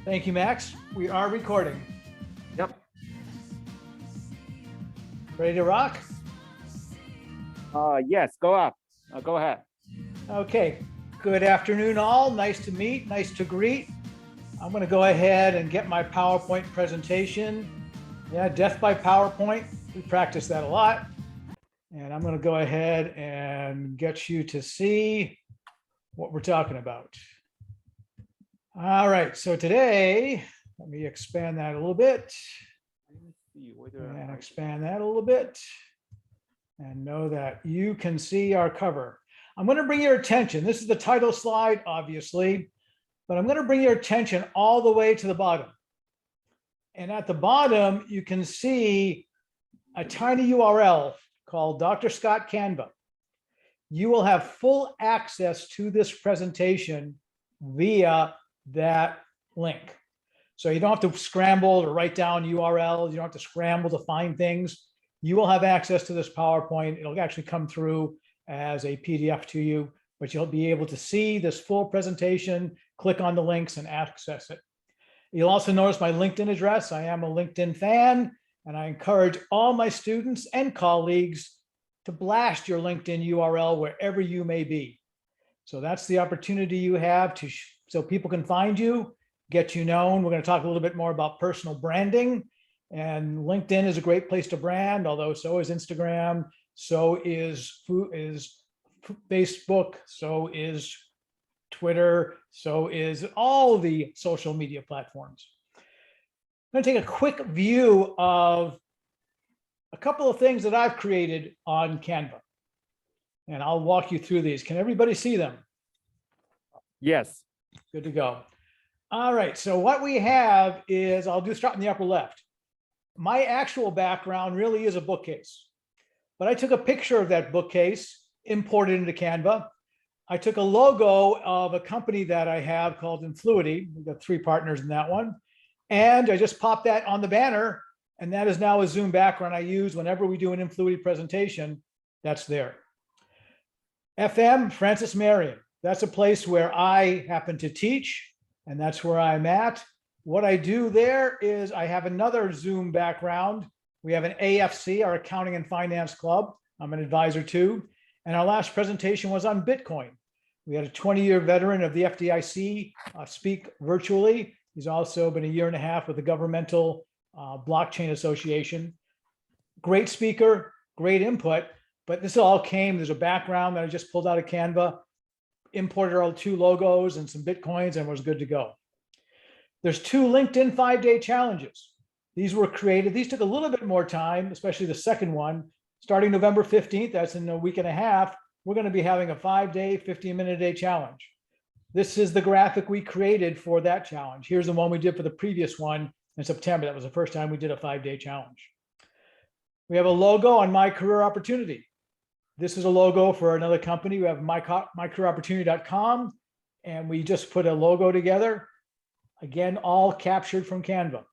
Thank you, Max. We are recording. Yep. Ready to rock? Yes, go up. Go ahead. Okay. Good afternoon, all. Nice to meet, nice to greet. I'm going to go ahead and get my PowerPoint presentation. Yeah, death by PowerPoint. We practice that a lot. And I'm going to go ahead and get you to see what we're talking about. All right. So today, let me expand that a little bit. And expand that a little bit. And know that you can see our cover. I'm going to bring your attention. This is the title slide, obviously, but I'm going to bring your attention all the way to the bottom. And at the bottom, you can see a tiny URL called Dr. Scott Canva. You will have full access to this presentation via that link. So you don't have to scramble to write down URLs. You don't have to scramble to find things. You will have access to this PowerPoint. It'll actually come through as a PDF to you, but you'll be able to see this full presentation, click on the links and access it. You'll also notice my LinkedIn address. I am a LinkedIn fan, and I encourage all my students and colleagues to blast your LinkedIn URL wherever you may be. So that's the opportunity you have to so people can find you, get you known. We're going to talk a little bit more about personal branding, and LinkedIn is a great place to brand, although so is Instagram, so is Facebook, so is Twitter, so is all the social media platforms. I'm going to take a quick view of a couple of things that I've created on Canva, and I'll walk you through these. Can everybody see them? Yes. Good to go. All right, so what we have is, I'll start in the upper left. My actual background really is a bookcase, but I took a picture of that bookcase, imported into Canva. I took a logo of a company that I have called Influity. We've got 3 partners in that one. And I just popped that on the banner, and that is now a Zoom background I use whenever we do an Influity presentation. That's there. FM, Francis Marion. That's a place where I happen to teach, and that's where I'm at. What I do there is I have another Zoom background. We have an AFC, our Accounting and Finance Club. I'm an advisor too. And our last presentation was on Bitcoin. We had a 20-year veteran of the FDIC speak virtually. He's also been a year and a half with the Governmental Blockchain Association. Great speaker, great input, but this all came, there's a background that I just pulled out of Canva, imported our 2 logos and some Bitcoins, and was good to go. There's 2 LinkedIn 5-day challenges. These were created. These took a little bit more time, especially the second one. Starting November 15th, that's in a week and a half, we're going to be having a 5-day, 15-minute-a-day challenge. This is the graphic we created for that challenge. Here's the one we did for the previous one in September. That was the first time we did a 5-day challenge. We have a logo on My Career Opportunity. This is a logo for another company. We have mycareeropportunity.com, and we just put a logo together. Again, all captured from Canva.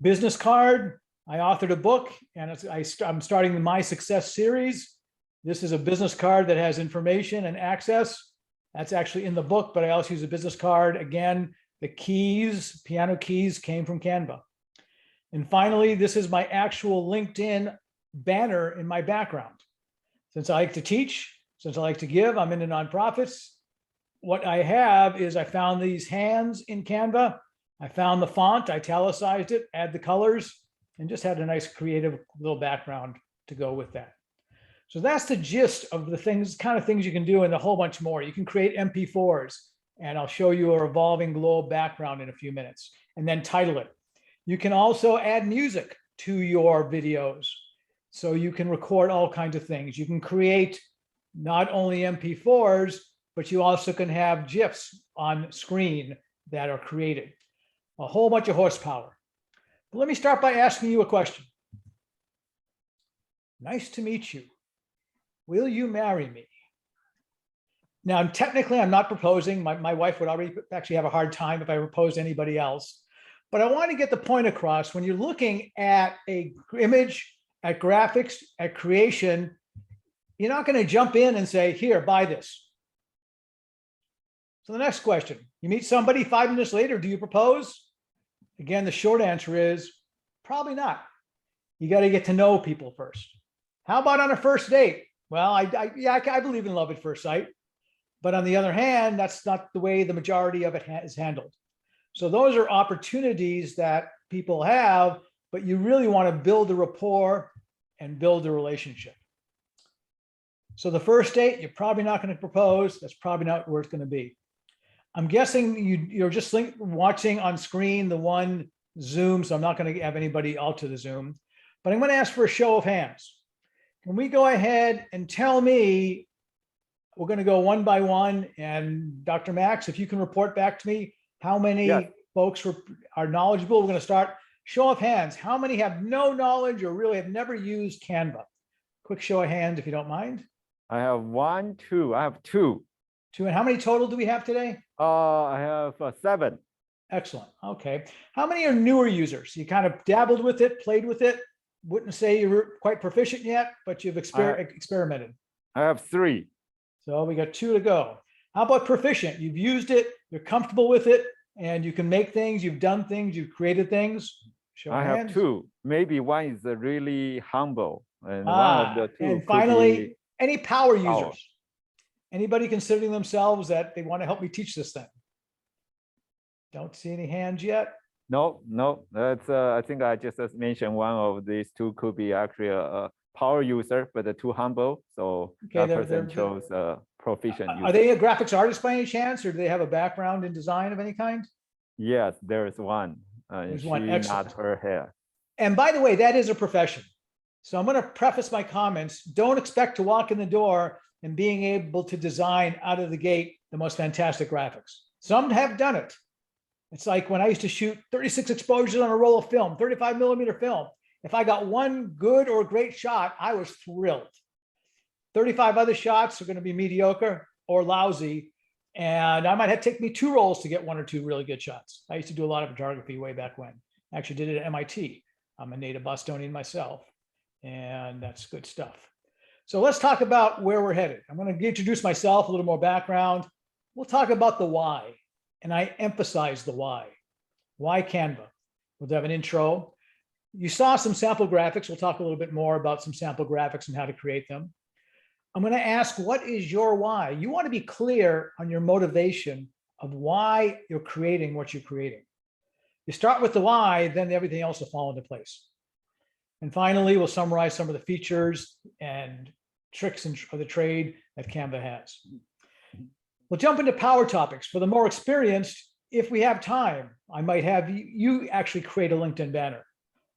Business card, I authored a book, and I'm starting the My Success series. This is a business card that has information and access. That's actually in the book, but I also use a business card. Again, the keys, piano keys, came from Canva. And finally, this is my actual LinkedIn banner in my background. Since I like to teach, since I like to give, I'm into nonprofits. What I have is I found these hands in Canva. I found the font, italicized it, add the colors, and just had a nice creative little background to go with that. So that's the gist of the things, kind of things you can do, and a whole bunch more. You can create MP4s, and I'll show you a revolving globe background in a few minutes, and then title it. You can also add music to your videos. So you can record all kinds of things. You can create not only MP4s, but you also can have GIFs on screen that are created. A whole bunch of horsepower. But let me start by asking you a question. Nice to meet you. Will you marry me? Now, technically, I'm not proposing. My wife would already actually have a hard time if I proposed to anybody else. But I want to get the point across. When you're looking at an image, at graphics, at creation, you're not going to jump in and say, here, buy this. So the next question, you meet somebody 5 minutes later, do you propose? Again, the short answer is probably not. You got to get to know people first. How about on a first date? Well, I believe in love at first sight. But on the other hand, that's not the way the majority of it is handled. So those are opportunities that people have, but you really want to build a rapport and build a relationship. So the first date, you're probably not going to propose. That's probably not where it's going to be. I'm guessing you're just watching on screen the one Zoom, so I'm not going to have anybody out to the Zoom, but I'm going to ask for a show of hands. Can we go ahead and tell me, we're going to go one by one, and Dr. Max, if you can report back to me how many folks are knowledgeable. We're going to start show of hands. How many have no knowledge or really have never used Canva? Quick show of hands, if you don't mind. I have 1, 2. I have 2. 2. And how many total do we have today? I have 7. Excellent. Okay. How many are newer users? You kind of dabbled with it, played with it. Wouldn't say you're quite proficient yet, but you've experimented. I have 3. So we got 2 to go. How about proficient? You've used it, you're comfortable with it, and you can make things, you've done things, you've created things. Show I hands. have 2. Maybe one is really humble, and one of the 2. And finally, any power users? Anybody considering themselves that they want to help me teach this thing? Don't see any hands yet. No. That's I think I just mentioned one of these 2 could be actually a power user, but too humble. So Okay, that person chose a proficient user. Are they a graphics artist by any chance, or do they have a background in design of any kind? Yes, there is one. There's she one. Excellent. Not her hair. And by the way, that is a profession. So I'm going to preface my comments. Don't expect to walk in the door and being able to design out of the gate the most fantastic graphics. Some have done it. It's like when I used to shoot 36 exposures on a roll of film, 35 millimeter film. If I got one good or great shot, I was thrilled. 35 other shots are going to be mediocre or lousy. And I might have to take me 2 rolls to get 1 or 2 really good shots. I used to do a lot of photography way back when. I actually did it at MIT. I'm a native Bostonian myself, and that's good stuff. So let's talk about where we're headed. I'm going to introduce myself, a little more background. We'll talk about the why, and I emphasize the why. Why Canva? We'll have an intro. You saw some sample graphics. We'll talk a little bit more about some sample graphics and how to create them. I'm going to ask, what is your why? You want to be clear on your motivation of why you're creating what you're creating. You start with the why, then everything else will fall into place. And finally, we'll summarize some of the features and tricks of the trade that Canva has. We'll jump into power topics. For the more experienced, if we have time, I might have you actually create a LinkedIn banner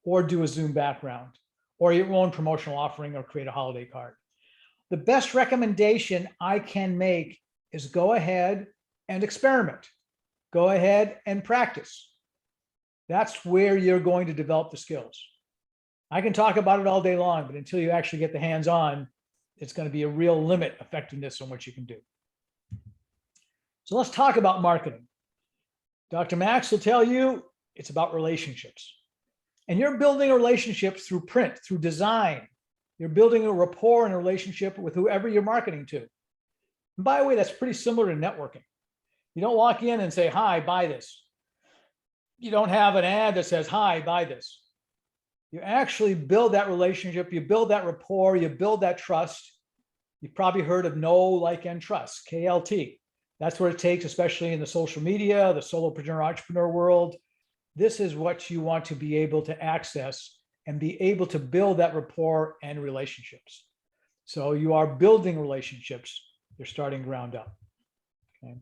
or do a Zoom background or your own promotional offering or create a holiday card. The best recommendation I can make is go ahead and experiment. Go ahead and practice. That's where you're going to develop the skills. I can talk about it all day long, but until you actually get the hands-on, it's going to be a real limit effectiveness on what you can do. So let's talk about marketing. Dr. Max will tell you it's about relationships. And you're building a relationship through print, through design. You're building a rapport and a relationship with whoever you're marketing to. And by the way, that's pretty similar to networking. You don't walk in and say, hi, buy this. You don't have an ad that says, hi, buy this. You actually build that relationship, you build that rapport, you build that trust. You've probably heard of know, like, and trust, KLT. That's what it takes, especially in the social media, the solopreneur entrepreneur world. This is what you want to be able to access and be able to build that rapport and relationships. So you are building relationships. You're starting ground up. Okay.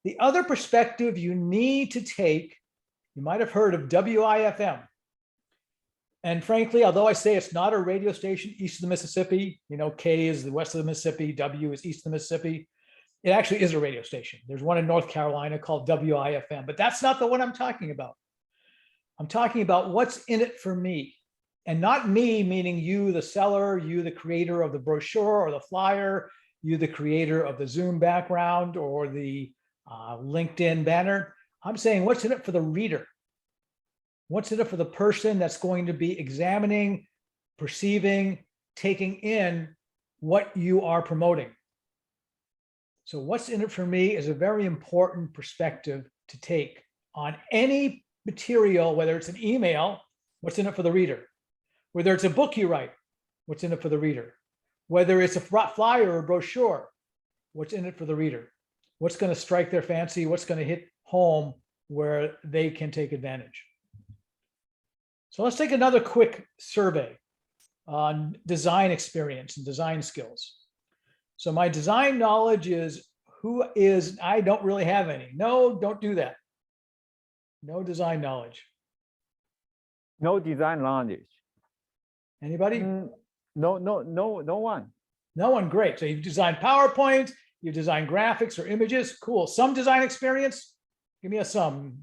The other perspective you need to take, you might have heard of WIFM. And frankly, although I say it's not a radio station east of the Mississippi, you know, K is the west of the Mississippi, W is east of the Mississippi. It actually is a radio station. There's one in North Carolina called WIFM, but that's not the one I'm talking about. I'm talking about what's in it for me, and not me, meaning you, the seller, you, the creator of the brochure or the flyer, you, the creator of the Zoom background or the LinkedIn banner. I'm saying what's in it for the reader? What's in it for the person that's going to be examining, perceiving, taking in what you are promoting? So what's in it for me is a very important perspective to take on any material, whether it's an email, what's in it for the reader? Whether it's a book you write, what's in it for the reader? Whether it's a flyer or a brochure, what's in it for the reader? What's going to strike their fancy? What's going to hit home where they can take advantage? So let's take another quick survey on design experience and design skills. So my design knowledge is I don't really have any. No, don't do that. No design knowledge. No design knowledge. Anybody? No one. No one, great. So you've designed PowerPoint, you've designed graphics or images, cool. Some design experience, give me a sum.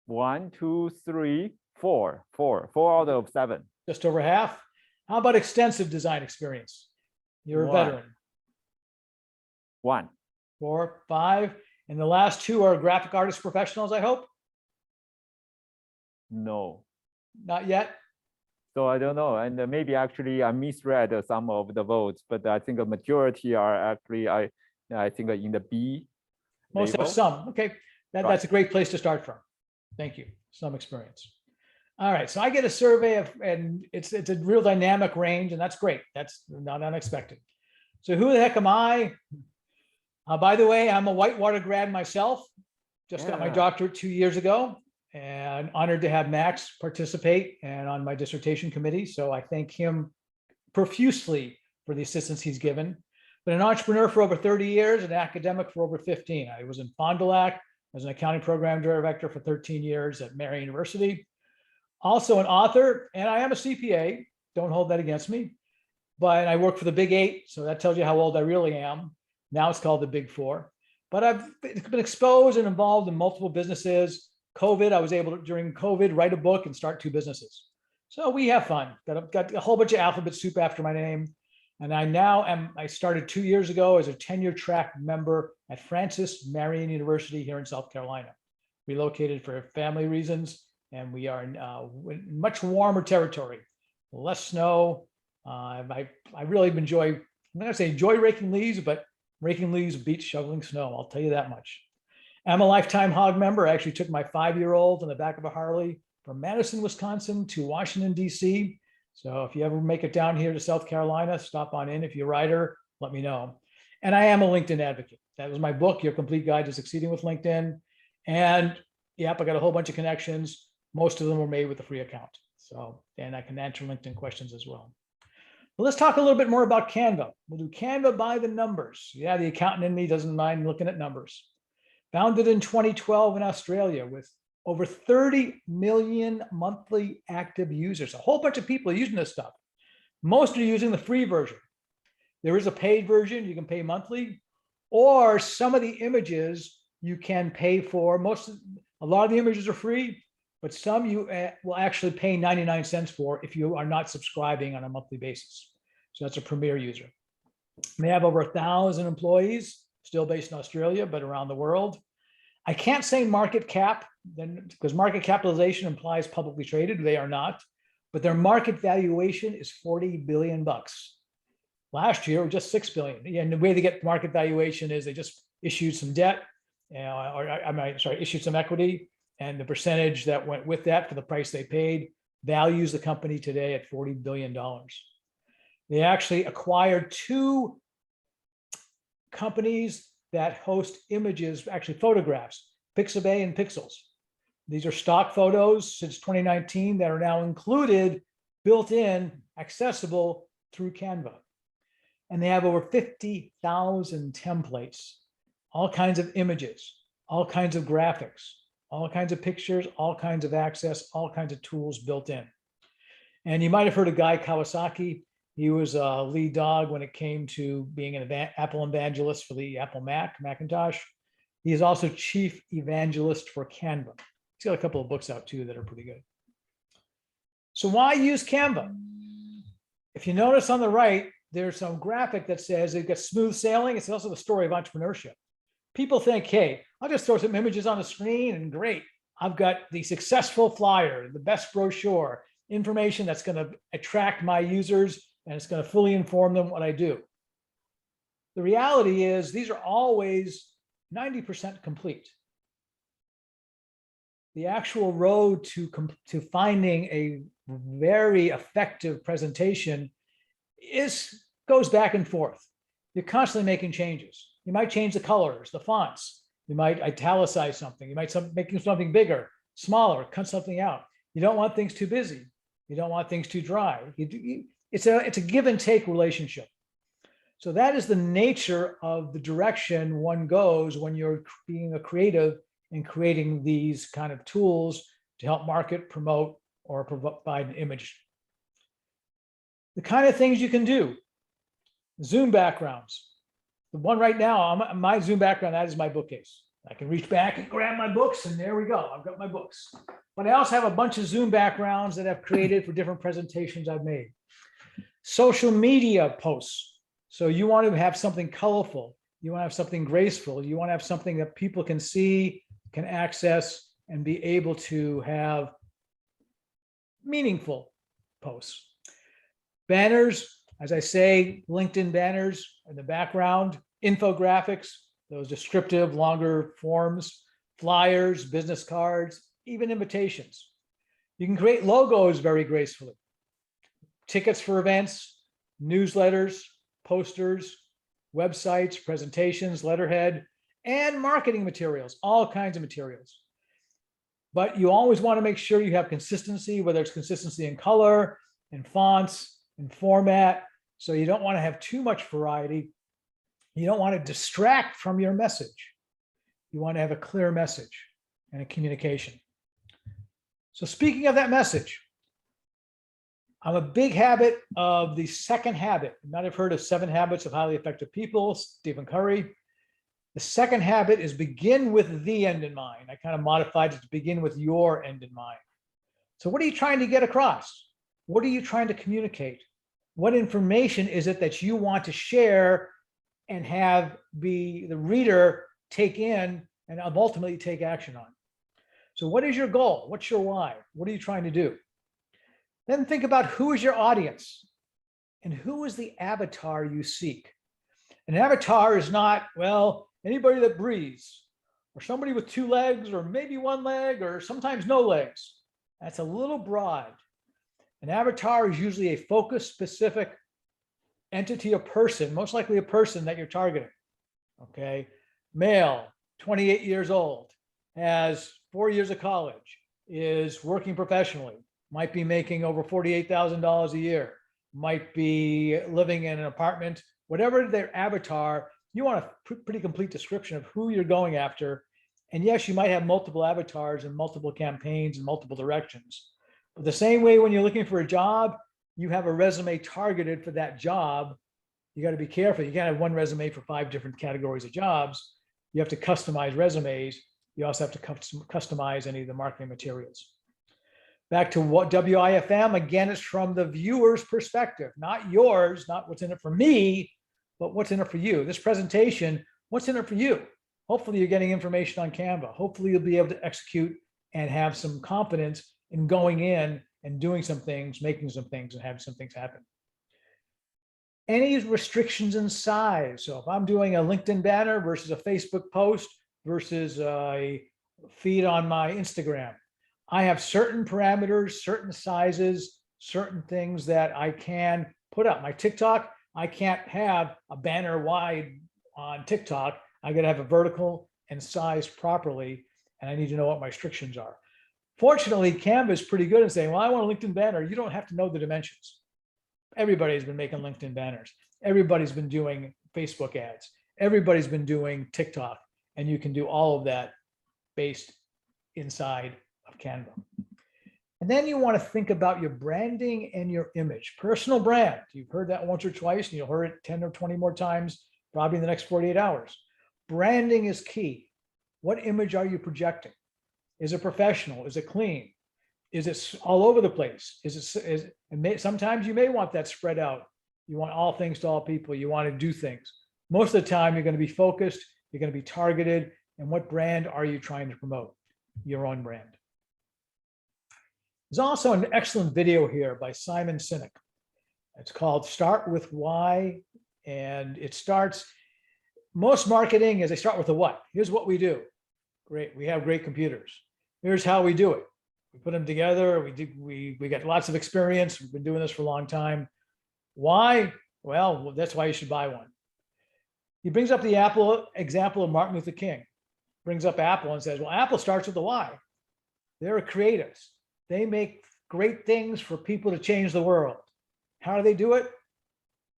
1, 2, 3, 4. 4 out of 7. Just over half. How about extensive design experience? You're a veteran. 1. 4, 5. And the last 2 are graphic artist professionals, I hope? No. Not yet? So I don't know. And maybe actually I misread some of the votes, but I think a majority are actually, I think in the B. Most have some. Okay. That's a great place to start from. Thank you. Some experience. All right. So I get a survey and it's a real dynamic range, and that's great. That's not unexpected. So who the heck am I? By the way, I'm a Whitewater grad myself. Just got my doctorate 2 years ago, and honored to have Max participate and on my dissertation committee. So I thank him profusely for the assistance he's given. Been an entrepreneur for over 30 years, an academic for over 15. I was in Fond du Lac as an accounting program director for 13 years at Marian University. Also an author, and I am a CPA. Don't hold that against me. But I work for the Big 8, so that tells you how old I really am. Now it's called the Big 4. But I've been exposed and involved in multiple businesses. COVID, I was able to, during COVID, write a book and start 2 businesses. So we have fun. Got a whole bunch of alphabet soup after my name. And I started 2 years ago as a tenure track member at Francis Marian University here in South Carolina. Relocated for family reasons, and we are in much warmer territory, less snow. I really enjoy, I'm not gonna say enjoy raking leaves, but raking leaves beats shoveling snow. I'll tell you that much. I'm a lifetime hog member. I actually took my 5-year-old on the back of a Harley from Madison, Wisconsin to Washington, D.C. So if you ever make it down here to South Carolina, stop on in. If you're a rider, let me know. And I am a LinkedIn advocate. That was my book, Your Complete Guide to Succeeding with LinkedIn. And yep, I got a whole bunch of connections. Most of them were made with a free account. So, and I can answer LinkedIn questions as well. Well, let's talk a little bit more about Canva. We'll do Canva by the numbers. Yeah, the accountant in me doesn't mind looking at numbers. Founded in 2012 in Australia with over 30 million monthly active users. A whole bunch of people using this stuff. Most are using the free version. There is a paid version, you can pay monthly, or some of the images you can pay for. A lot of the images are free, but some you will actually pay 99 cents for if you are not subscribing on a monthly basis. So that's a premier user. They have over 1,000 employees, still based in Australia, but around the world. I can't say market cap, because market capitalization implies publicly traded. They are not, but their market valuation is $40 billion. Last year, just $6 billion. And the way they get market valuation is they just issued some debt, issued some equity, and the percentage that went with that for the price they paid values the company today at $40 billion. They actually acquired 2 companies that host images, actually photographs, Pixabay and Pixels. These are stock photos since 2019 that are now included, built in, accessible through Canva. And they have over 50,000 templates, all kinds of images, all kinds of graphics, all kinds of pictures, all kinds of access, all kinds of tools built in. And you might have heard of Guy Kawasaki. He was a lead dog when it came to being an Apple evangelist for the Apple Macintosh. He is also chief evangelist for Canva. He's got a couple of books out too that are pretty good. So why use Canva? If you notice on the right, there's some graphic that says it gets smooth sailing. It's also the story of entrepreneurship. People think, hey, I'll just throw some images on the screen and great. I've got the successful flyer, the best brochure, information that's going to attract my users, and it's going to fully inform them what I do. The reality is these are always 90% complete. The actual road to finding a very effective presentation goes back and forth. You're constantly making changes. You might change the colors, the fonts. You might italicize something. You might make something bigger, smaller, cut something out. You don't want things too busy. You don't want things too dry. It's a give and take relationship. So that is the nature of the direction one goes when you're being a creative and creating these kind of tools to help market, promote, or provide an image. The kind of things you can do. Zoom backgrounds. The one right now, my Zoom background, that is my bookcase. I can reach back and grab my books, and there we go. I've got my books. But I also have a bunch of Zoom backgrounds that I've created for different presentations I've made. Social media posts. So you want to have something colorful. You want to have something graceful. You want to have something that people can see, can access, and be able to have meaningful posts. Banners, as I say, LinkedIn banners in the background, infographics, those descriptive, longer forms, flyers, business cards, even invitations. You can create logos very gracefully. Tickets for events, newsletters, posters, websites, presentations, letterhead, and marketing materials, all kinds of materials. But you always want to make sure you have consistency, whether it's consistency in color, in fonts, in format. So you don't want to have too much variety. You don't want to distract from your message. You want to have a clear message and a communication. So speaking of that message, I'm a big habit of the second habit. You might have heard of 7 Habits of Highly Effective People, Stephen Covey. The second habit is begin with the end in mind. I kind of modified it to begin with your end in mind. So what are you trying to get across? What are you trying to communicate? What information is it that you want to share and have the reader take in and ultimately take action on? So what is your goal? What's your why? What are you trying to do? Then think about who is your audience and who is the avatar you seek. An avatar is not, well, anybody that breathes or somebody with 2 legs or maybe 1 leg or sometimes no legs. That's a little broad. An avatar is usually a focused, specific entity or person, most likely a person that you're targeting. Okay, male, 28 years old, has 4 years of college, is working professionally, might be making over $48,000 a year, might be living in an apartment, whatever their avatar, you want a pretty complete description of who you're going after. And yes, you might have multiple avatars and multiple campaigns in multiple directions. But the same way when you're looking for a job, you have a resume targeted for that job. You got to be careful. You can't have one resume for 5 different categories of jobs. You have to customize resumes. You also have to customize any of the marketing materials. Back to what WIFM, again, is from the viewer's perspective, not yours, not what's in it for me, but what's in it for you. This presentation, what's in it for you? Hopefully you're getting information on Canva. Hopefully you'll be able to execute and have some confidence in going in and doing some things, making some things, and having some things happen. Any restrictions in size. So if I'm doing a LinkedIn banner versus a Facebook post versus a feed on my Instagram, I have certain parameters, certain sizes, certain things that I can put up. My TikTok, I can't have a banner wide on TikTok. I got to have a vertical and sized properly, and I need to know what my restrictions are. Fortunately, Canva is pretty good at saying, well, I want a LinkedIn banner. You don't have to know the dimensions. Everybody's been making LinkedIn banners. Everybody's been doing Facebook ads. Everybody's been doing TikTok, and you can do all of that based inside of Canva. And then you want to think about your branding and your image. Personal brand. You've heard that once or twice, and you'll hear it 10 or 20 more times, probably in the next 48 hours. Branding is key. What image are you projecting? Is it professional? Is it clean? Is it all over the place? Sometimes you may want that spread out. You want all things to all people. You want to do things. Most of the time, you're going to be focused. You're going to be targeted. And what brand are you trying to promote? Your own brand. There's also an excellent video here by Simon Sinek. It's called Start With Why. And it starts, most marketing is they start with the what. Here's what we do. Great. We have great computers. Here's how we do it. We put them together. We got lots of experience. We've been doing this for a long time. Why? Well, that's why you should buy one. He brings up the Apple example of Martin Luther King. Brings up Apple and says, well, Apple starts with the why. They're creatives. They make great things for people to change the world. How do they do it?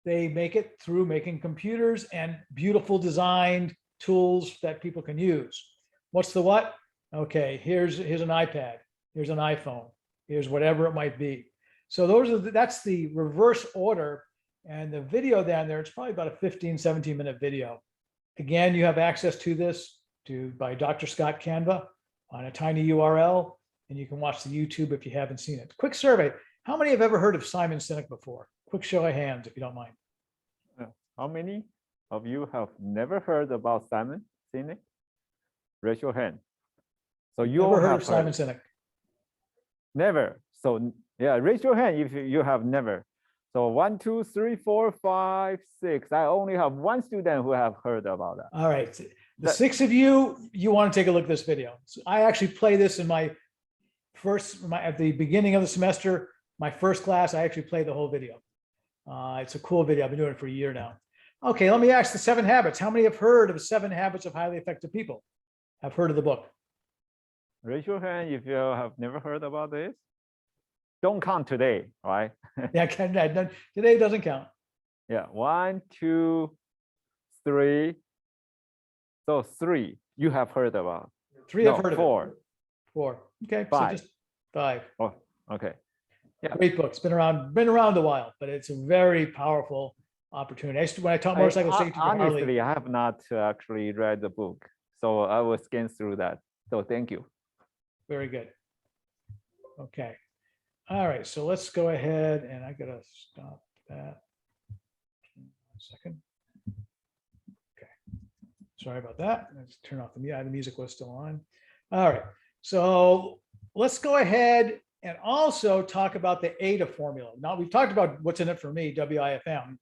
They make it through making computers and beautiful designed tools that people can use. What's the what? Okay, here's an iPad. Here's an iPhone. Here's whatever it might be. So that's the reverse order. And the video down there, it's probably about a 15, 17-minute video. Again, you have access to this by Dr. Scott Canva on a tiny URL, and you can watch the YouTube if you haven't seen it. Quick survey. How many have ever heard of Simon Sinek before? Quick show of hands, if you don't mind. How many of you have never heard about Simon Sinek? Raise your hand. So you all Never heard have of Simon Sinek? Never. So yeah, raise your hand if you have never. So 1, 2, 3, 4, 5, 6. I only have one student who have heard about that. All right. The 6 of you want to take a look at this video. So I actually play this in at the beginning of the semester, my first class, I actually play the whole video. It's a cool video. I've been doing it for a year now. Okay, let me ask the 7 habits. How many have heard of 7 habits of highly effective people? Have heard of the book? Raise your hand if you have never heard about this. Don't count today, right? Yeah, today doesn't count. Yeah, 1, 2, 3. So 3 you have heard about. 3 have heard of 4. it. 4. Okay, 5. so just 5. Oh, okay. Yeah. Great book. It's been around a while, but it's a very powerful opportunity. When I taught motorcycle safety, honestly, I have not actually read the book, so I will scan through that. So thank you. Very good. Okay. All right. So let's go ahead, and I gotta stop that. 1 second. Okay. Sorry about that. Let's turn off the music was still on. All right. So let's go ahead and also talk about the ADA formula. Now we've talked about what's in it for me, WIFM.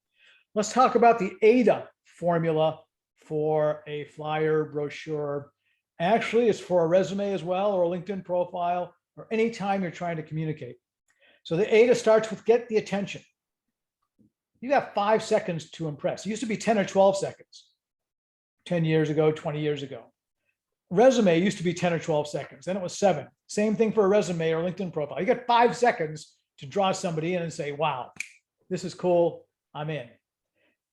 Let's talk about the ADA formula for a flyer, brochure. Actually, it's for a resume as well, or a LinkedIn profile, or any time you're trying to communicate. So the ADA starts with get the attention. You have 5 seconds to impress. It used to be 10 or 12 seconds 10 years ago, 20 years ago. Resume used to be 10 or 12 seconds. Then it was 7. Same thing for a resume or LinkedIn profile. You got 5 seconds to draw somebody in and say, wow, this is cool. I'm in.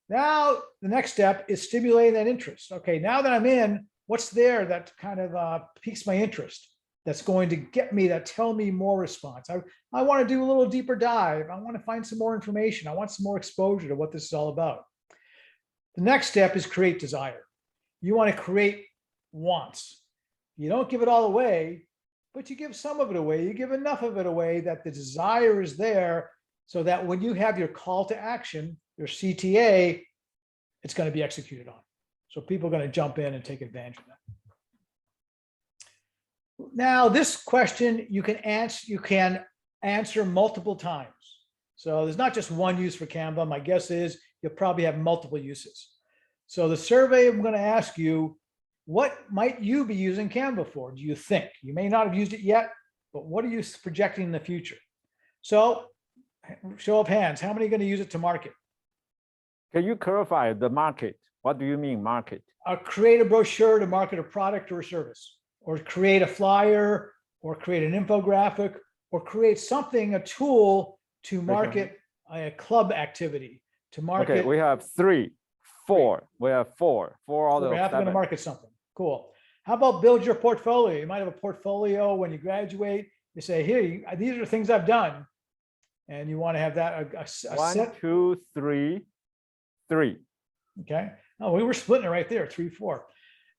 Now, the next step is stimulating that interest. Okay, now that I'm in, what's there that kind of piques my interest? That's going to get me, that tell me more response. I want to do a little deeper dive. I want to find some more information. I want some more exposure to what this is all about. The next step is create desire. You want to create wants. You don't give it all away, but you give some of it away. You give enough of it away that the desire is there, so that when you have your call to action, your CTA, it's going to be executed on. So people are going to jump in and take advantage of that. Now, this question you can answer multiple times. So there's not just one use for Canva. My guess is you'll probably have multiple uses. So the survey, I'm going to ask you, what might you be using Canva for? Do you think? You may not have used it yet, but what are you projecting in the future? So show of hands, how many are going to use it to market? Can you clarify the market? What do you mean market? Create a brochure to market a product or a service, or create a flyer, or create an infographic, or create something, a tool to market a club activity, to market. Okay, we have 3, 4. We have 4 out of 7. Going to market something. Cool. How about build your portfolio? You might have a portfolio when you graduate. You say, here, these are the things I've done. And you want to have that a 1, set. 2, 3. Okay. Oh, we were splitting it right there, 3, 4.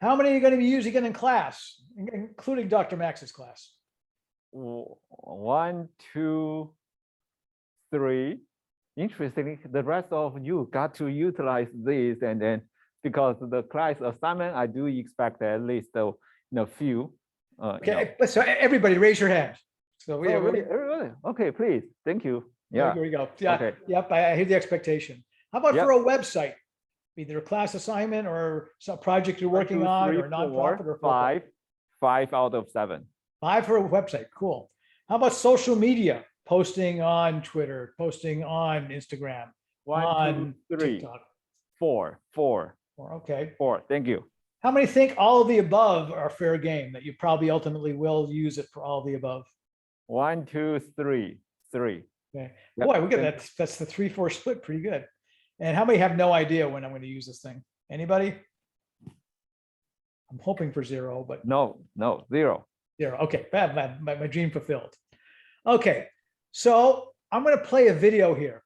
How many are you going to be using it in class, including Dr. Max's class? 1, 2, 3. Interestingly, the rest of you got to utilize this, and then because the class assignment, I do expect at least a few. Okay, so everybody raise your hand. So we really? Okay, please. Thank you. Yeah. Here we go. Yeah. Okay. Yep. I hear the expectation. How about for a website? either a class assignment or some project you're 1, working 2, on 3, or nonprofit 4, or for 5 out of 7. 5 for a website. Cool. How about social media? Posting on Twitter, posting on Instagram, 1, on 2, 3, TikTok. 4. Okay. Thank you. How many think all of the above are fair game, that you probably ultimately will use it for all of the above? 1, 2, 3. Okay. Yep, Boy, we get thank that. That's the 3-4 split. Pretty good. And how many have no idea when I'm going to use this thing? Anybody? I'm hoping for 0, but No, 0. 0. Okay, bad. My dream fulfilled. Okay, so I'm going to play a video here.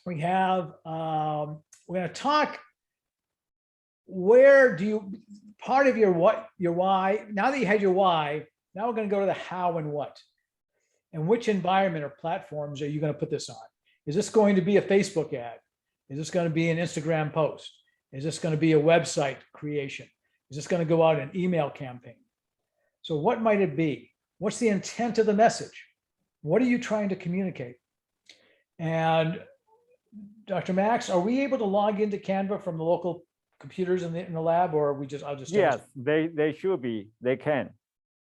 We have, we're going to talk. Where do you, part of your what, your why, now that you had your why, now we're going to go to the how and what. And which environment or platforms are you going to put this on? Is this going to be a Facebook ad? Is this going to be an Instagram post? Is this going to be a website creation? Is this going to go out an email campaign? So what might it be? What's the intent of the message? What are you trying to communicate? And Dr. Max, are we able to log into Canva from the local computers in the lab, or are we just, I'll just. Yes, they should be. They can.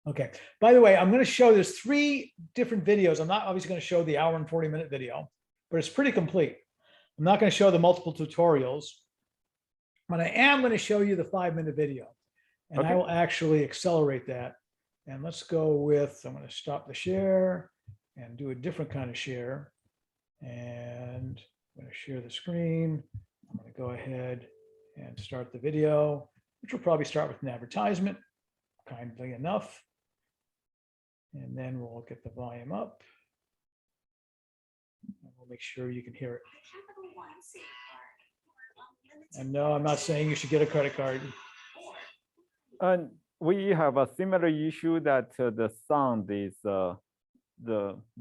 Okay. By the way, I'm going to show there's 3 different videos. I'm not obviously going to show the hour and 40-minute video, but it's pretty complete. I'm not going to show the multiple tutorials, but I am going to show you the 5-minute video, and Okay. I will actually accelerate that. And let's go with, I'm going to stop the share and do a different kind of share. And I'm going to share the screen. I'm going to go ahead and start the video, which will probably start with an advertisement, kindly enough. And then we'll get the volume up. And we'll make sure you can hear it. And no, I'm not saying you should get a credit card. And we have a similar issue that the sound is the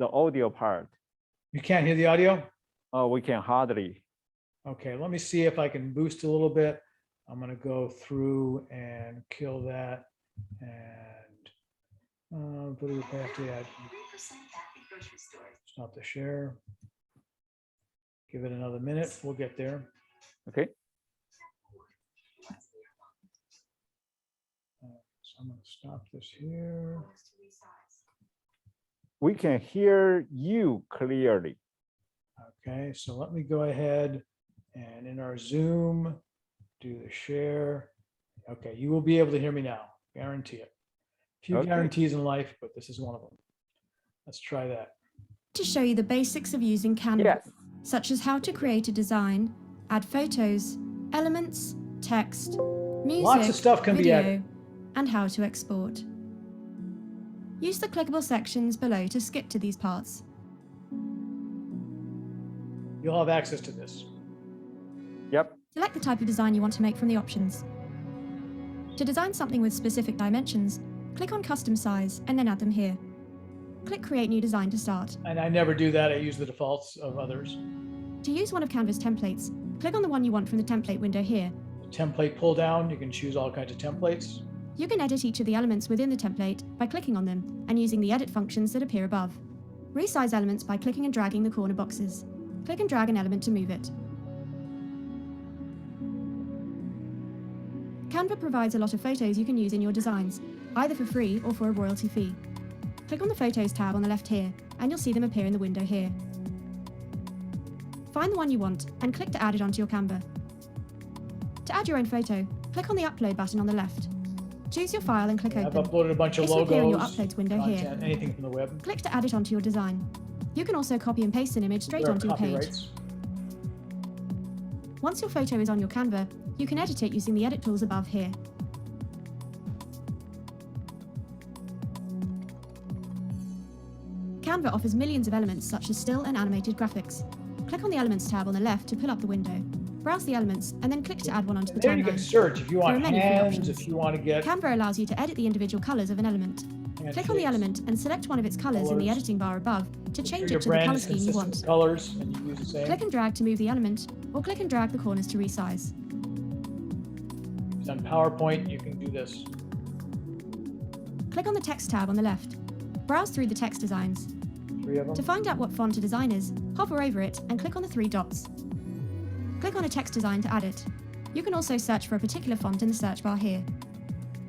audio part. You can't hear the audio? We can hardly. Okay, let me see if I can boost a little bit. I'm going to go through and kill that. And what do we have to add? Stop the share. Give it another minute. We'll get there. Okay. So I'm going to stop this here. We can hear you clearly. Okay, so let me go ahead and in our Zoom, do the share. Okay, you will be able to hear me now, guarantee it. Few Okay. guarantees in life, but this is one of them. Let's try that. To show you the basics of using Canva, Yes. such as how to create a design, add photos, elements, text, music, Lots of stuff can be video, added. and how to export. Use the clickable sections below to skip to these parts. You'll have access to this. Yep. Select the type of design you want to make from the options. To design something with specific dimensions, click on Custom Size and then add them here. Click Create New Design to start. And I never do that. I use the defaults of others. To use one of Canva's templates, click on the one you want from the template window here. Template pull down, you can choose all kinds of templates. You can edit each of the elements within the template by clicking on them and using the edit functions that appear above. Resize elements by clicking and dragging the corner boxes. Click and drag an element to move it. Canva provides a lot of photos you can use in your designs, either for free or for a royalty fee. Click on the Photos tab on the left here, and you'll see them appear in the window here. Find the one you want and click to add it onto your Canva. To add your own photo, click on the Upload button on the left. Choose your file and click I've Open. uploaded a bunch of This will logos, appear in your Uploads window here. content, anything from the web. Click to add it onto your design. You can also copy and paste an image straight There are onto your page. copyrights. Once your photo is on your Canva, you can edit it using the edit tools above here. Canva offers millions of elements such as still and animated graphics. Click on the Elements tab on the left to pull up the window. Browse the elements and then click to add one onto the There you can timeline. search if you want There are many free hands, options. if you want to get. Canva allows you to edit the individual colors of an element. Click on the handshakes. element and select one of its colors in the Colors. editing bar above to Make sure change your it to the brand color is scheme you consistent want. with colors, and you use the same. Click and drag to move the element, or click and drag the corners to resize. If it's on PowerPoint, you can do this. Click on the Text tab on the left. Browse through the text designs. 3 of To them. find out what font a design is, hover over it and click on the 3 dots. Click on a text design to add it. You can also search for a particular font in the search bar here.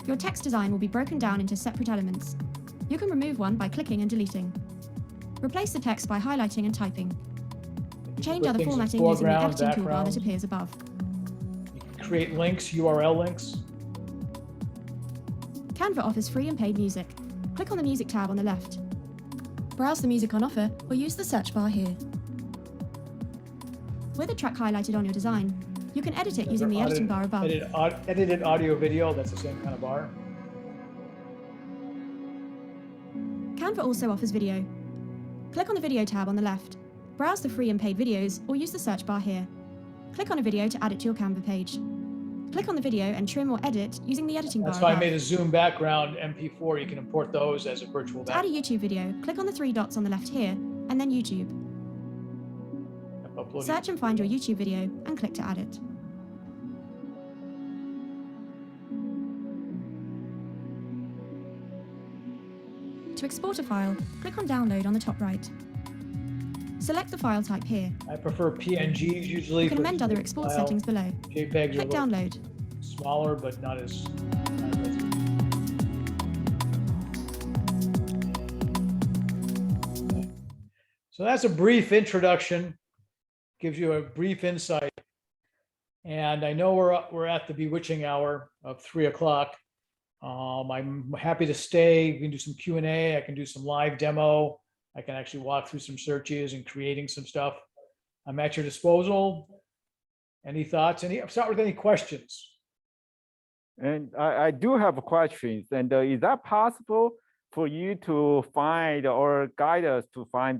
Your text design will be broken down into separate elements. You can remove one by clicking and deleting. Replace the text by highlighting and typing. Change put other things in formatting using the foreground, editing toolbar background. that appears above. You can create links, URL links. Canva offers free and paid music. Click on the Music tab on the left. Browse the music on offer or use the search bar here. With a track highlighted on your design, you can edit it using the editing bar above. Edited audio video, that's the same kind of bar. Canva also offers video. Click on the Video tab on the left. Browse the free and paid videos or use the search bar here. Click on a video to add it to your Canva page. Click on the video and trim or edit using the editing bar That's why I above. made a Zoom background MP4. You can import those as a virtual To add a background. YouTube video, click on the three dots on the left here, and then YouTube. Upload Search and find your YouTube video and click to add it. To export a file, click on Download on the top right. Select the file type here. I prefer PNGs usually. You can for amend other small export file. settings below. JPEGs are a Click little Download. smaller, but not as. So that's a brief introduction, gives you a brief insight. And I know we're at the bewitching hour of 3 o'clock. I'm happy to stay. We can do some Q&A. I can do some live demo. I can actually walk through some searches and creating some stuff. I'm at your disposal. Any thoughts? Start with any questions. And I do have questions. And is that possible for you to find or guide us to find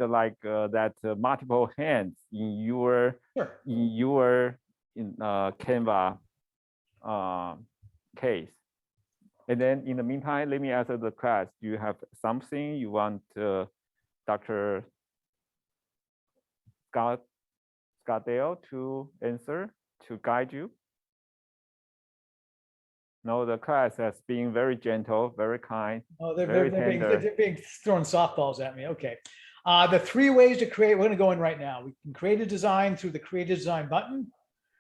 multiple hands in your Sure. Canva case? And then in the meantime, let me answer the class. Do you have something you want Dr. Scottdale to answer, to guide you? No, the class has been very gentle, very kind. Oh, very tender. they're being throwing softballs at me. Okay. The 3 ways to create, we're going to go in right now. We can create a design through the Create a Design button.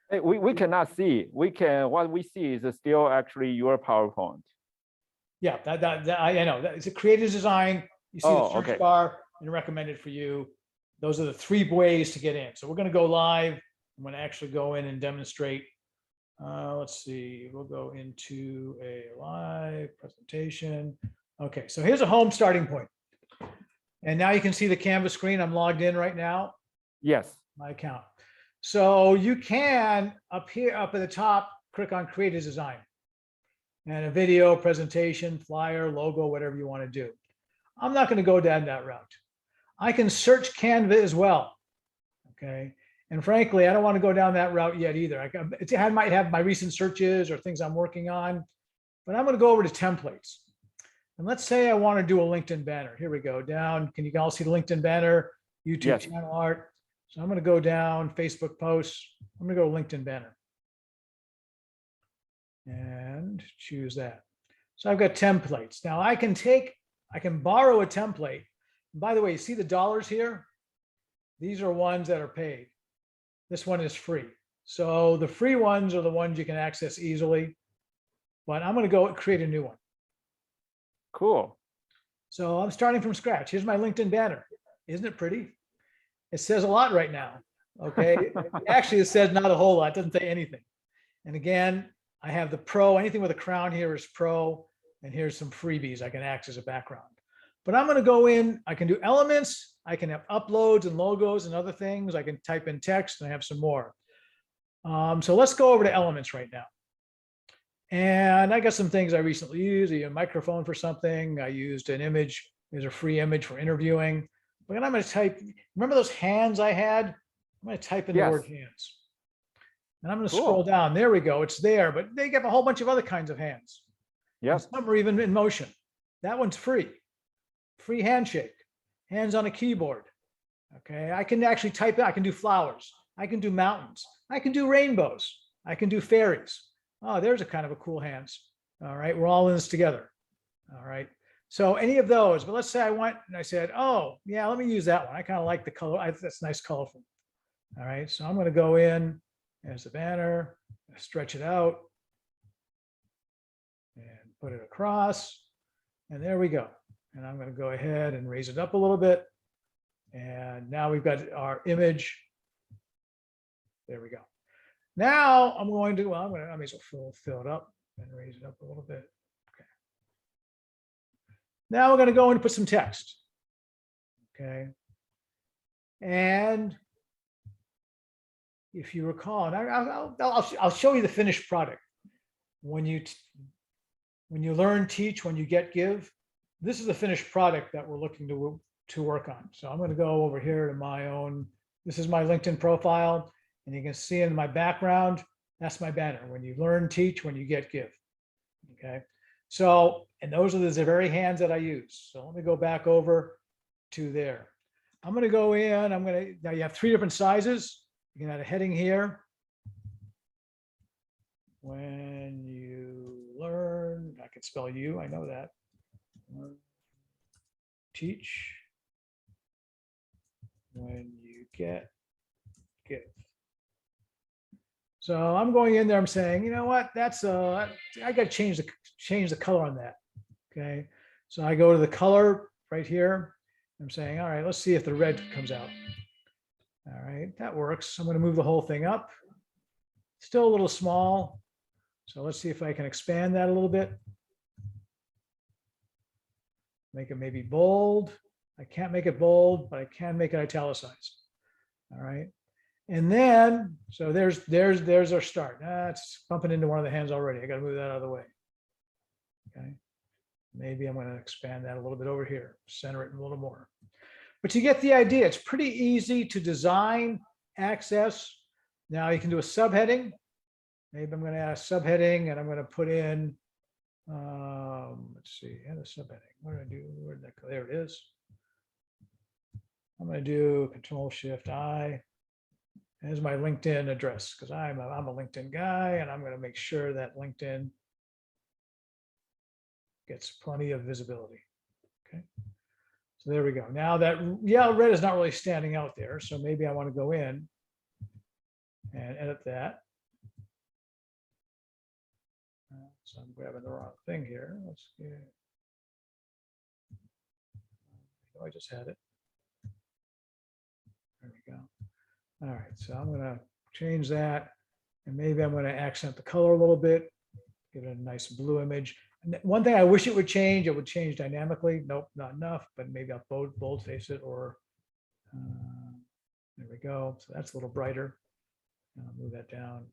Hey, we cannot see. What we see is still actually your PowerPoint. Yeah, I know. It's a Create a Design. You see the search bar and recommended for you. Those are the 3 ways to get in. So we're going to go live. I'm going to actually go in and demonstrate. Let's see, we'll go into a live presentation. Okay, so here's a home starting point. And now you can see the Canvas screen. I'm logged in right now. Yes. My account. So you can, up here, up at the top, click on Create a Design. And a video, presentation, flyer, logo, whatever you want to do. I'm not going to go down that route. I can search Canva as well. Okay. And frankly, I don't want to go down that route yet either. I might have my recent searches or things I'm working on, but I'm going to go over to templates. And let's say I want to do a LinkedIn banner. Here we go down. Can you all see the LinkedIn banner, YouTube channel art? So I'm going to go down, Facebook posts. I'm going to go LinkedIn banner and choose that. So I've got templates. Now I can borrow a template. And by the way, you see the dollars here? These are ones that are paid. This one is free. So the free ones are the ones you can access easily, but I'm going to go create a new one. Cool. So I'm starting from scratch. Here's my LinkedIn banner. Isn't it pretty? It says a lot right now. Okay. Actually, it says not a whole lot. It doesn't say anything. And again, I have the pro, anything with a crown here is pro. And here's some freebies I can access as a background. But I'm going to go in, I can do elements. I can have uploads and logos and other things. I can type in text and I have some more. So let's go over to elements right now. And I got some things I recently used, a microphone for something. I used an image. There's a free image for interviewing. But I'm going to type, remember those hands I had? I'm going to type in the word hands. And I'm going to scroll down. There we go. It's there, but they have a whole bunch of other kinds of hands. Yes. Some are even in motion. That one's free. Free handshake. Hands on a keyboard. Okay. I can actually type it. I can do flowers. I can do mountains. I can do rainbows. I can do fairies. Oh, there's a kind of a cool hands. All right. We're all in this together. All right. So any of those, but let's say I went and I said, oh yeah, let me use that one. I kind of like the color. That's nice, colorful. All right. So I'm going to go in There's the banner, stretch it out and put it across. And there we go. And I'm going to go ahead and raise it up a little bit. And now we've got our image. There we go. Now I'm going to, well, I may as well fill it up and raise it up a little bit. Okay. Now we're going to go and put some text. Okay. And if you recall, and I'll show you the finished product. When you learn, teach, when you get, give, this is the finished product that we're looking to work on. So I'm going to go over here to my own, this is my LinkedIn profile, and you can see in my background, that's my banner. When you learn, teach, when you get, give. Okay. So, and those are the very hands that I use. So let me go back over to there. I'm going to go in, now you have 3 different sizes. You can add a heading here. When you learn, I can spell you, I know that. Teach. When you get, give. So I'm going in there, I'm saying, you know what, that's I got to change the color on that. Okay. So I go to the color right here. I'm saying, all right, let's see if the red comes out. All right, that works. I'm going to move the whole thing up. Still a little small. So let's see if I can expand that a little bit. Make it maybe bold. I can't make it bold, but I can make it italicized. All right. And then, so there's our start. It's bumping into one of the hands already. I got to move that out of the way. Okay. Maybe I'm going to expand that a little bit over here, center it a little more. But you get the idea. It's pretty easy to design, access. Now you can do a subheading. Maybe I'm going to add a subheading and I'm going to put in, let's see, add a subheading. What did I do? Where did that go? There it is. I'm going to do Control-Shift-I. There's my LinkedIn address because I'm a LinkedIn guy, and I'm going to make sure that LinkedIn gets plenty of visibility. Okay. So there we go. Now that, yeah, red is not really standing out there. So maybe I want to go in and edit that. So I'm grabbing the wrong thing here. Let's get, I just had it. There we go. All right, so I'm going to change that, and maybe I'm going to accent the color a little bit, give it a nice blue image. And one thing I wish it would change dynamically. Nope, not enough, but maybe I'll boldface it, or there we go. So that's a little brighter. I'll move that down.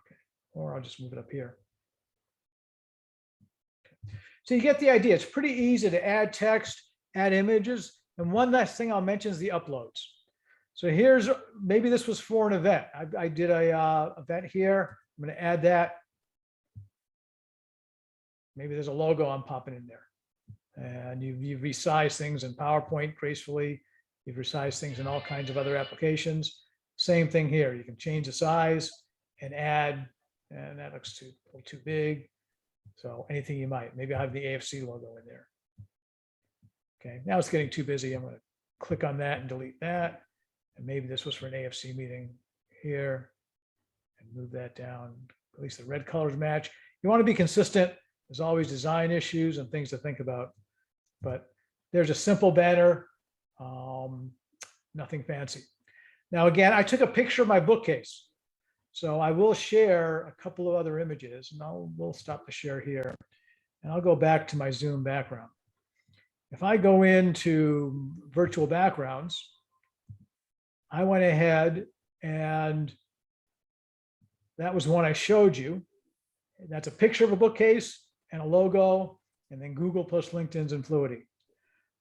Okay, or I'll just move it up here. Okay. So you get the idea. It's pretty easy to add text, add images, and one last thing I'll mention is the uploads. So here's, maybe this was for an event. I did a event here. I'm going to add that. Maybe there's a logo I'm popping in there. And you've resized things in PowerPoint gracefully. You've resized things in all kinds of other applications. Same thing here. You can change the size and add, and that looks a little too big. So anything you might, maybe I have the AFC logo in there. Okay, now it's getting too busy. I'm going to click on that and delete that. And maybe this was for an AFC meeting here, and move that down. At least the red colors match. You want to be consistent. There's always design issues and things to think about, but there's a simple banner, nothing fancy. Now, again, I took a picture of my bookcase, so I will share a couple of other images, and we'll stop the share here, and I'll go back to my Zoom background. If I go into virtual backgrounds, I went ahead, and that was one I showed you. That's a picture of a bookcase and a logo, and then Google plus LinkedIn's and Fluidity.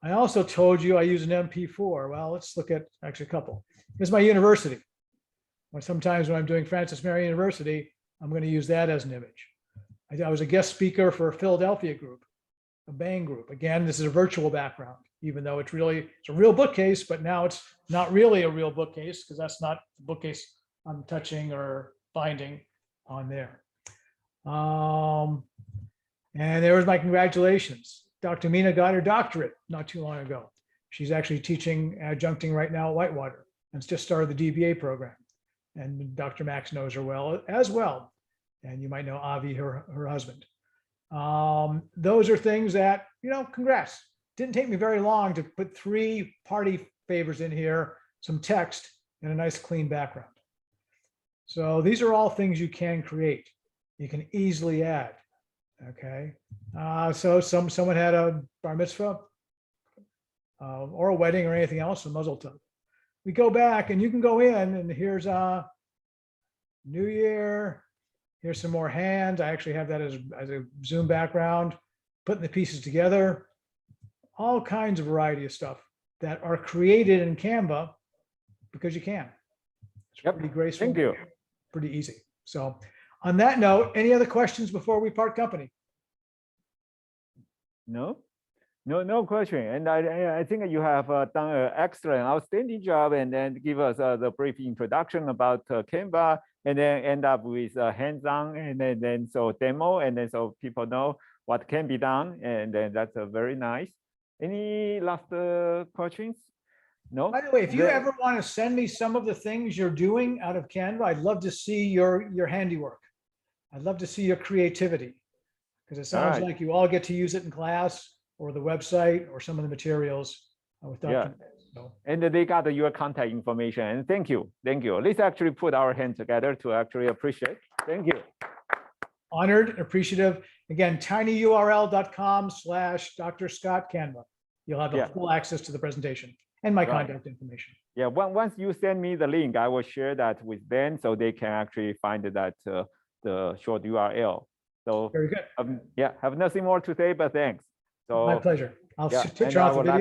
I also told you I use an MP4. Well, let's look at actually a couple. Here's my university. Sometimes when I'm doing Francis Marion University, I'm going to use that as an image. I was a guest speaker for a Philadelphia group, a Bang group. Again, this is a virtual background, even though it's a real bookcase, but now it's not really a real bookcase because that's not the bookcase I'm touching or binding on there. And there was my congratulations. Dr. Mina got her doctorate not too long ago. She's actually teaching adjuncting right now at Whitewater, and it's just started the DBA program. and Dr. Max knows her well as well. And you might know Avi, her husband. Those are things that, congrats. Didn't take me very long to put 3 party favors in here, some text, and a nice clean background. So these are all things you can create. You can easily add. Okay. So someone had a bar mitzvah or a wedding or anything else, a mazel tov. We go back and you can go in and here's a New Year. Here's some more hands. I actually have that as a Zoom background, putting the pieces together, all kinds of variety of stuff that are created in Canva because you can. It's Yep. pretty graceful. Thank you. Pretty easy. So on that note, any other questions before we part company? No question. And I think you have done an excellent, outstanding job, and then give us the brief introduction about Canva, and then end up with hands-on, and then so demo, and then so people know what can be done, and then that's very nice. Any last questions? No. By the way, if you ever want to send me some of the things you're doing out of Canva, I'd love to see your handiwork. I'd love to see your creativity, because it sounds right. like you all get to use it in class or the website or some of the materials with Dr. Yeah. Max. So, And they got your contact information. And thank you. Let's actually put our hands together to actually appreciate. Thank you. honored, appreciative. Again, tinyurl.com/Dr. Scott Canva. You'll have the full access to the presentation and my contact information. Yeah, once you send me the link, I will share that with them so they can actually find that the short URL. So Very good. yeah, have nothing more to say, but thanks. So My pleasure. I'll yeah, turn and I off the would video.